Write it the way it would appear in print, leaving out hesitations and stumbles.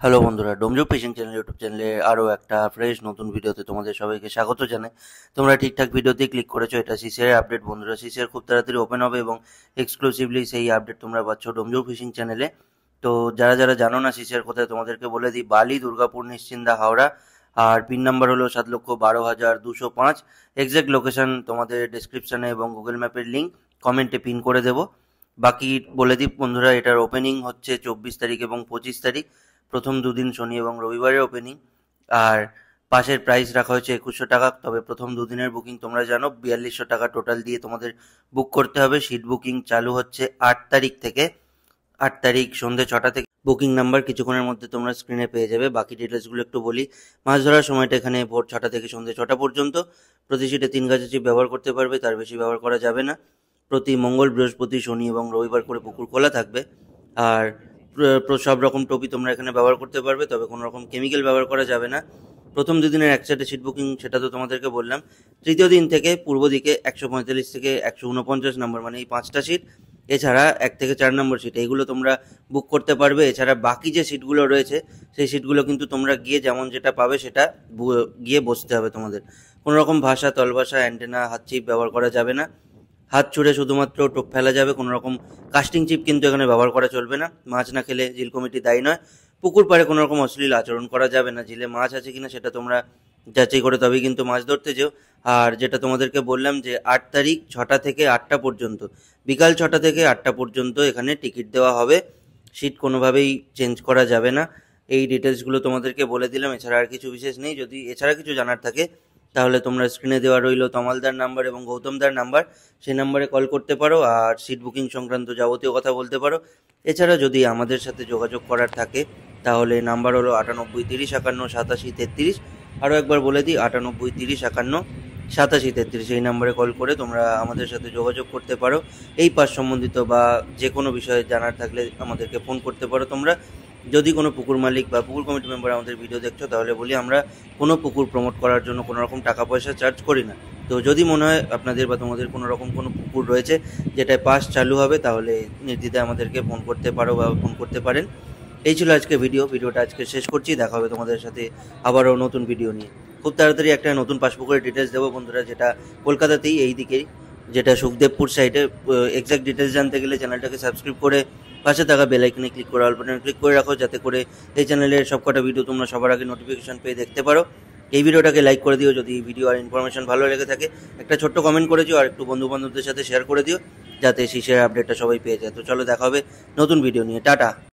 Hello বন্ধুরা, ডোমজু fishing channel YouTube চ্যানেলে আরও একটা ফ্রেশ নতুন ভিডিওতে তোমাদের সবাইকে স্বাগত জানাই। তোমরা ঠিকঠাক ভিডিওতে ক্লিক করেছো। এটা সিসিআর আপডেট বন্ধুরা। সিসিআর খুব তাড়াতাড়ি ওপেন হবে এবং এক্সক্লুসিভলি সেই আপডেট তোমরা পাচ্ছ ডোমজু ফিশিং চ্যানেলে। তো যারা যারা জানো না সিসিআর কোথায়, তোমাদেরকে বলে দিই, বালি, দুর্গাপুর, নিশ্চিন্দা, হাওড়া। আর পিন নাম্বার হলো 7,12,205। এক্স্যাক্ট লোকেশন তোমাদের ডেসক্রিপশানে এবং গুগল ম্যাপের লিঙ্ক কমেন্টে পিন করে দেবো। বাকি বলে দিই বন্ধুরা, এটার ওপেনিং হচ্ছে 24 তারিখ এবং 25 তারিখ, প্রথম দুদিন শনি এবং রবিবারের ওপেনিং। আর পাসের প্রাইস রাখা হয়েছে 2100 টাকা। তবে প্রথম দুদিনের বুকিং তোমরা জানো 4200 টাকা টোটাল দিয়ে তোমাদের বুক করতে হবে। সিট বুকিং চালু হচ্ছে 8 তারিখ থেকে। 8 তারিখ সন্ধ্যে 6টা থেকে। বুকিং নাম্বার কিছুক্ষণের মধ্যে তোমরা স্ক্রিনে পেয়ে যাবে। বাকি ডিটেলসগুলো একটু বলি। মাছ ধরার সময়টা এখানে ভোর 6টা থেকে সন্ধ্যে 6টা পর্যন্ত। প্রতি সিটে 3 গাছের চিপ ব্যবহার করতে পারবে, তার বেশি ব্যবহার করা যাবে না। প্রতি মঙ্গল, বৃহস্পতি, শনি এবং রবিবার করে পুকুর খোলা থাকবে। আর সব রকম টোপি তোমরা এখানে ব্যবহার করতে পারবে, তবে কোনো রকম কেমিক্যাল ব্যবহার করা যাবে না। প্রথম দুদিনের এক সাইডে সিট বুকিং সেটা তো তোমাদেরকে বললাম। তৃতীয় দিন থেকে পূর্ব দিকে 145 থেকে 149 নম্বর, মানে এই 5টা সিট, এছাড়া 1 থেকে 4 নম্বর সিট, এইগুলো তোমরা বুক করতে পারবে। এছাড়া বাকি যে সিটগুলো রয়েছে সেই সিটগুলো কিন্তু তোমরা গিয়ে যেমন যেটা পাবে সেটা গিয়ে বসতে হবে তোমাদের। কোনো রকম ভাষা, তলভাষা, অ্যান্টেনা, হাত চিপ ব্যবহার করা যাবে না। হাত ছুঁড়ে শুধুমাত্র টোপ ফেলা যাবে। কোনো রকম কাস্টিং চিপ কিন্তু এখানে ব্যবহার করা চলবে না। মাছ না খেলে জিল কমিটি দায়ী নয়। পুকুর পাড়ে কোনো রকম অশ্লীল আচরণ করা যাবে না। জিলে মাছ আছে কিনা সেটা তোমরা যাচাই করে তবেই কিন্তু মাছ ধরতে যেও। আর যেটা তোমাদেরকে বললাম যে 8 তারিখ 6টা থেকে 8টা পর্যন্ত, বিকাল 6টা থেকে 8টা পর্যন্ত এখানে টিকিট দেওয়া হবে। সিট কোনোভাবেই চেঞ্জ করা যাবে না। এই ডিটেলসগুলো তোমাদেরকে বলে দিলাম। এছাড়া আর কিছু বিশেষ নেই। যদি এছাড়া কিছু জানার থাকে তাহলে তোমরা স্ক্রিনে দেওয়া রইল তমালদার নাম্বার এবং গৌতমদার নাম্বার, সেই নাম্বারে কল করতে পারো আর সিট বুকিং সংক্রান্ত যাবতীয় কথা বলতে পারো। এছাড়া যদি আমাদের সাথে যোগাযোগ করার থাকে তাহলে নাম্বার হলো 9830518733। আরও একবার বলে দিই, 9830518733। এই নাম্বারে কল করে তোমরা আমাদের সাথে যোগাযোগ করতে পারো। এই পাস সম্বন্ধিত বা যে কোনো বিষয়ে জানার থাকলে আমাদেরকে ফোন করতে পারো তোমরা। যদি কোনো পুকুর মালিক বা পুকুর কমিটি মেম্বার আমাদের ভিডিও দেখছো তাহলে বলি, আমরা কোনো পুকুর প্রমোট করার জন্য কোনো রকম টাকা পয়সা চার্জ করি না। তো যদি মনে হয় আপনাদের বা তোমাদের কোনো রকম কোনো পুকুর রয়েছে যেটায় পাস চালু হবে, তাহলে নির্দ্বিধায় আমাদেরকে ফোন করতে পারো বা ফোন করতে পারেন। এই ছিল আজকে ভিডিওটা আজকে শেষ করছি। দেখা হবে তোমাদের সাথে আবারও নতুন ভিডিও নিয়ে। খুব তাড়াতাড়ি একটা নতুন পাস পুকুরের ডিটেলস দেবো বন্ধুরা, যেটা কলকাতাতেই, এই দিকেই, যেটা সুখদেবপুর সাইডে। এক্স্যাক্ট ডিটেলস জানতে গেলে চ্যানেলটাকে সাবস্ক্রাইব করে পাশে থাকা বেল আইকনে ক্লিক করে অল বাটনে ক্লিক করে রাখো, যাতে করে এই চ্যানেলের সবকটা ভিডিও তোমরা সবার আগে নোটিফিকেশন পেয়ে দেখতে পারো। এই ভিডিওটাকে লাইক করে দিও যদি এই ভিডিও আর ইনফরমেশন ভালো লেগে থাকে। একটা ছোট্ট কমেন্ট করে দিও আর একটু বন্ধু বান্ধবদের সাথে শেয়ার করে দিও, যাতে সিসিআর আপডেটটা সবাই পেয়ে যায়। তো চলো দেখা হবে নতুন ভিডিও নিয়ে। টাটা।